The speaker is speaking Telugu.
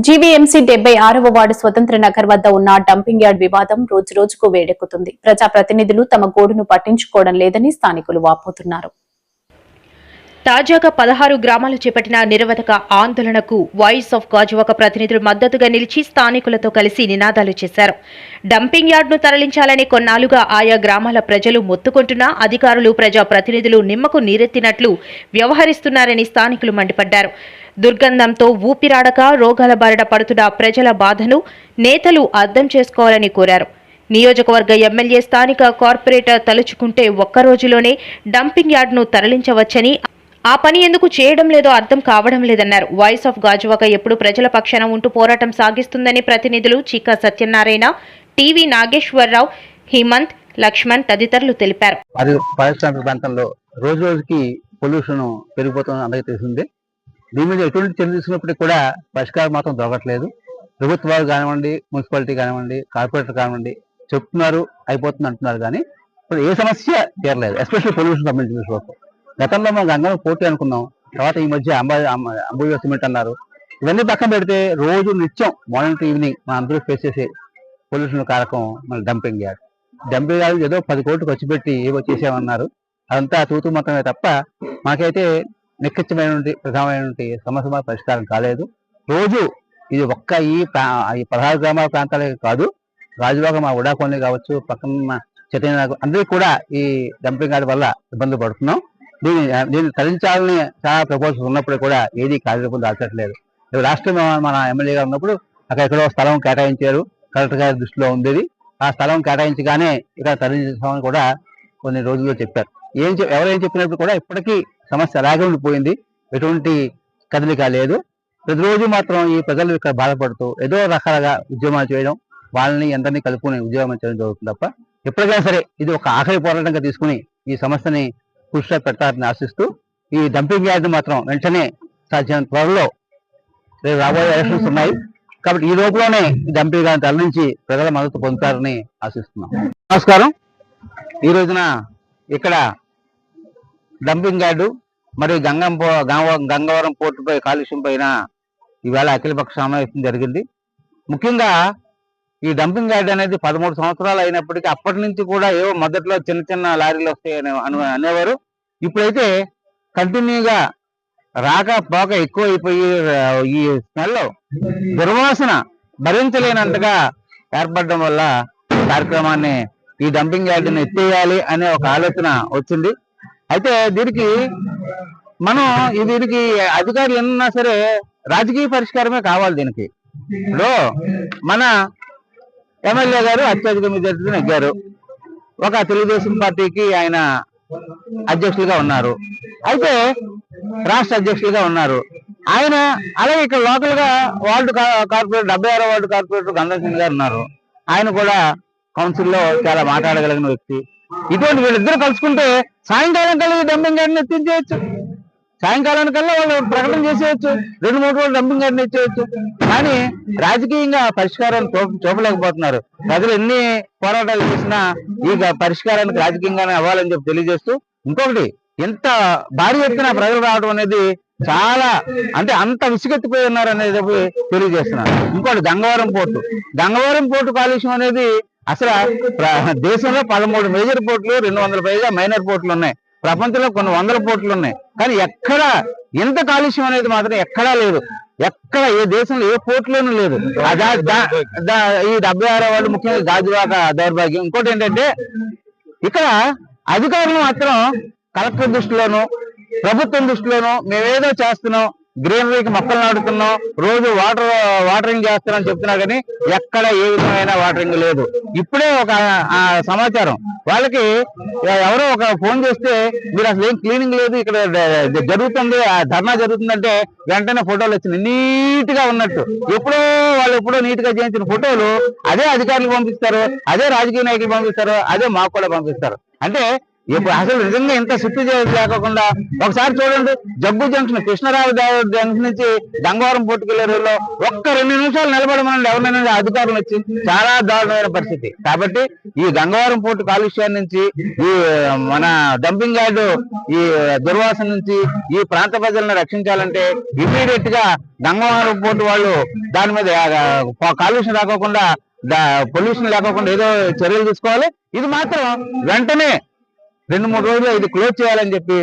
జీవీఎంసీ 76వ వార్డు స్వతంత్ర నగర్ వద్ద ఉన్న డంపింగ్ యార్డ్ వివాదం రోజురోజుకు వేడెక్కుతుంది. ప్రజాప్రతినిధులు తమ గోడును పట్టించుకోవడం లేదని స్థానికులు వాపోతున్నారు. తాజాగా 16 గ్రామాలు చేపట్టిన నిరవధిక ఆందోళనకు వాయిస్ ఆఫ్ గాజువాక ప్రతినిధులు మద్దతుగా నిలిచి స్థానికులతో కలిసి నినాదాలు చేశారు. డంపింగ్ యార్డ్ను తరలించాలని కొన్నాళ్లుగా ఆయా గ్రామాల ప్రజలు మొత్తుకుంటున్నా అధికారులు ప్రజాప్రతినిధులు నిమ్మకు నీరెత్తినట్లు వ్యవహరిస్తున్నారని స్థానికులు మండిపడ్డారు. దుర్గంధంతో ఊపిరాడక రోగాల బారిన పడుతున్న ప్రజల బాధను నేతలు అర్థం చేసుకోవాలని కోరారు. నియోజకవర్గ ఎమ్మెల్యే స్థానిక కార్పొరేటర్ తలుచుకుంటే ఒక్కరోజులోనే డంపింగ్ యార్డ్ను తరలించవచ్చని, ఆ పని ఎందుకు చేయడం లేదో అర్థం కావడం లేదన్నారు. వాయిస్ ఆఫ్ గాజువాక ఎప్పుడు ప్రజల పక్షాన ఉంటూ పోరాటం సాగిస్తుందని ప్రతినిధులు చిక్కా సత్యనారాయణ, టీవీ నాగేశ్వరరావు, హిమంత్, లక్ష్మణ్ తదితరులు తెలిపారు. పారిశ్రామిక ప్రాంతంలో రోజు రోజుకి పొల్యూషన్ పెరిగిపోతుందని అందరికీ తెలిసిందే. దీని మీద ఎటువంటి చర్య తీసుకున్నప్పటికీ కూడా పరిష్కారం మాత్రం దొరకట్లేదు. ప్రభుత్వాలు కానివ్వండి, మున్సిపాలిటీ కానివ్వండి, కార్పొరేటర్ కానివ్వండి చెప్తున్నారు, అయిపోతుంది అంటున్నారు, కానీ ఇప్పుడు ఏ సమస్య తీరలేదు. ఎస్పెషల్లీ పొల్యూషన్ సంబంధించిన విషయంలో గతంలో మనం గంగలో పోటీ అనుకున్నాం, తర్వాత ఈ మధ్య అంబుజా సిమెంట్ అన్నారు. ఇవన్నీ పక్కన పెడితే రోజు నిత్యం మార్నింగ్ టు ఈవినింగ్ మనం అందరూ ఫేస్ చేసే పొల్యూషన్ కారకం మన డంపింగ్ యార్డ్. డంపింగ్ యార్డ్ ఏదో 10 కోట్లు ఖర్చు పెట్టి ఏవో చేసామన్నారు. అదంతా తూతూ మాత్రమే తప్ప మాకైతే నిక్కచ్చమైనటువంటి ప్రధానమైనటువంటి సమస్య పరిష్కారం కాలేదు. రోజు ఇది ఒక్క ఈ 16 గ్రామాల ప్రాంతాలే కాదు, గాజువాక మా ఉడా కాలనీ కావచ్చు, పక్కన చైతన్య అందరికీ కూడా ఈ డంపింగ్ యార్డ్ వల్ల ఇబ్బందులు పడుతున్నాం. దీన్ని తరలించాలని చాలా ప్రపోజల్స్ ఉన్నప్పుడు కూడా ఏది కార్యరూపం దాల్చట్లేదు. రాష్ట్రం మన ఎమ్మెల్యేగా ఉన్నప్పుడు అక్కడ ఎక్కడో స్థలం కేటాయించారు, కలెక్టర్ గారి దృష్టిలో ఉండేది. ఆ స్థలం కేటాయించగానే ఇక్కడ తరలించామని కూడా కొన్ని రోజుల్లో చెప్పారు. ఎవరేం చెప్పినప్పుడు కూడా ఇప్పటికీ సమస్య అలాగే ఉండిపోయింది. ఎటువంటి కదలిక లేదు. ప్రతిరోజు మాత్రం ఈ ప్రజలు ఇక్కడ బాధపడుతూ ఏదో రకాలుగా ఉద్యమాలు చేయడం, వాళ్ళని అందరినీ కలుపుకుని ఉద్యోగం చేయడం జరుగుతుంది తప్ప ఎప్పటికైనా సరే ఇది ఒక ఆఖరి పోరాటంగా తీసుకుని ఈ సమస్యని కృషి పెడతారని ఆశిస్తూ ఈ డంపింగ్ యార్డ్ మాత్రం వెంటనే సాధ్యం త్వరలో రేపు రాబోయే ఎలక్షన్స్ ఉన్నాయి కాబట్టి ఈ లోపలనే ఈ డంపింగ్ యార్డ్ తరలించి ప్రజల మద్దతు పొందుతారని ఆశిస్తున్నాం. నమస్కారం. ఈ రోజున ఇక్కడ డంపింగ్ యార్డు మరియు గంగవరం పోర్టుపై కాలుష్యం పైన ఈవేళ అఖిలపక్ష సమావేశం జరిగింది. ముఖ్యంగా ఈ డంపింగ్ యార్డ్ అనేది 13 సంవత్సరాలు అయినప్పటికీ అప్పటి నుంచి కూడా ఏవో మొదట్లో చిన్న చిన్న లారీలు వస్తాయని అనేవారు. ఇప్పుడైతే కంటిన్యూగా రాక పోక ఎక్కువైపోయి ఈ స్మెల్ దుర్వాసన భరించలేనంతగా ఏర్పడడం వల్ల కార్యక్రమాన్ని ఈ డంపింగ్ యార్డుని ఎత్తేయాలి అనే ఒక ఆలోచన వచ్చింది. అయితే దీనికి అధికారులు ఎన్నా సరే రాజకీయ పరిష్కారమే కావాలి. దీనికి ఇప్పుడు మన ఎమ్మెల్యే గారు అత్యధిక మెజారిటీతో నెగ్గారు. ఒక తెలుగుదేశం పార్టీకి ఆయన అధ్యక్షులుగా ఉన్నారు, అయితే రాష్ట్ర అధ్యక్షులుగా ఉన్నారు ఆయన. అలాగే ఇక్కడ లోకల్ గా వార్డు కార్పొరేటర్ 76వ వార్డు కార్పొరేటర్ గంధం సింగ్ గారు ఉన్నారు. ఆయన కూడా కౌన్సిల్లో చాలా మాట్లాడగలిగిన వ్యక్తి. ఇటువంటి వీళ్ళిద్దరు కలుసుకుంటే సాయంకాలం కల్లా ఈ డంపింగ్ యార్డ్ని ఎత్తించేయచ్చు. సాయంకాలానికల్లా వాళ్ళు ప్రకటన చేసేయచ్చు, 2-3 రోజులు డంపింగ్ యార్డ్ని ఇచ్చేయచ్చు. కానీ రాజకీయంగా పరిష్కారాన్ని చూపలేకపోతున్నారు. ప్రజలు ఎన్ని పోరాటాలు చేసినా ఈ పరిష్కారానికి రాజకీయంగానే అవ్వాలని చెప్పి తెలియజేస్తూ, ఇంకొకటి ఎంత భారీ ఎత్తున ప్రజలు రావడం అనేది చాలా అంత విసుగెత్తిపోయి ఉన్నారు అనేది తెలియజేస్తున్నారు. ఇంకోటి గంగవరం పోర్టు కాలుష్యం అనేది అసలు దేశంలో 13 మేజర్ పోర్టులు, 200 పైగా మైనర్ పోర్టులు ఉన్నాయి. ప్రపంచంలో కొన్ని 100 పోర్టులు ఉన్నాయి. కానీ ఎక్కడ ఇంత కాలుష్యం అనేది మాత్రం ఎక్కడా లేదు. ఎక్కడ ఏ దేశంలో ఏ పోర్టులోనూ లేదు. ఈ 76వ వార్డు ముఖ్యంగా గాజువాక దౌర్భాగ్యం. ఇంకోటి ఏంటంటే ఇక్కడ అధికారులు మాత్రం కలెక్టర్ దృష్టిలోనూ ప్రభుత్వం దృష్టిలోనూ మేమేదో చేస్తున్నాం, గ్రీనరీకి మొక్కలు నాటుతున్నాం, రోజు వాటరింగ్ చేస్తున్నాం చెప్తున్నా కానీ ఎక్కడ ఏ విధమైన వాటరింగ్ లేదు. ఇప్పుడే ఒక సమాచారం వాళ్ళకి ఎవరో ఒక ఫోన్ చేస్తే మీరు అసలు ఏం క్లీనింగ్ లేదు, ఇక్కడ జరుగుతుంది ధర్నా జరుగుతుందంటే వెంటనే ఫోటోలు వచ్చినాయి నీట్ గా ఉన్నట్టు. వాళ్ళు నీట్ గా చేయించిన ఫోటోలు అదే అధికారులు పంపిస్తారు, అదే రాజకీయ నాయకులు పంపిస్తారు, అదే మాకు కూడా పంపిస్తారు. అంటే ఇప్పుడు అసలు నిజంగా ఇంత సిట్టి లేకోకుండా ఒకసారి చూడండి, జగ్గు జంక్షన్ కృష్ణరావు జంక్షన్ నుంచి గంగవరం పోర్టుకెళ్లే రోడ్లో ఒక్క 2 నిమిషాలు నిలబడమని ఎవరైనా అధికారులు వచ్చి, చాలా దారుణమైన పరిస్థితి. కాబట్టి ఈ గంగవరం పోర్టు కాలుష్యాన్ని నుంచి, ఈ మన డంపింగ్ యార్డు ఈ దుర్వాసన నుంచి ఈ ప్రాంత ప్రజలను రక్షించాలంటే ఇమీడియట్ గా గంగవరం పోర్టు వాళ్ళు దాని మీద కాలుష్యం రాకోకుండా, పొల్యూషన్ లేకోకుండా ఏదో చర్యలు తీసుకోవాలి. ఇది మాత్రం వెంటనే 2-3 రోజులు ఇది క్లోజ్ చేయాలని చెప్పి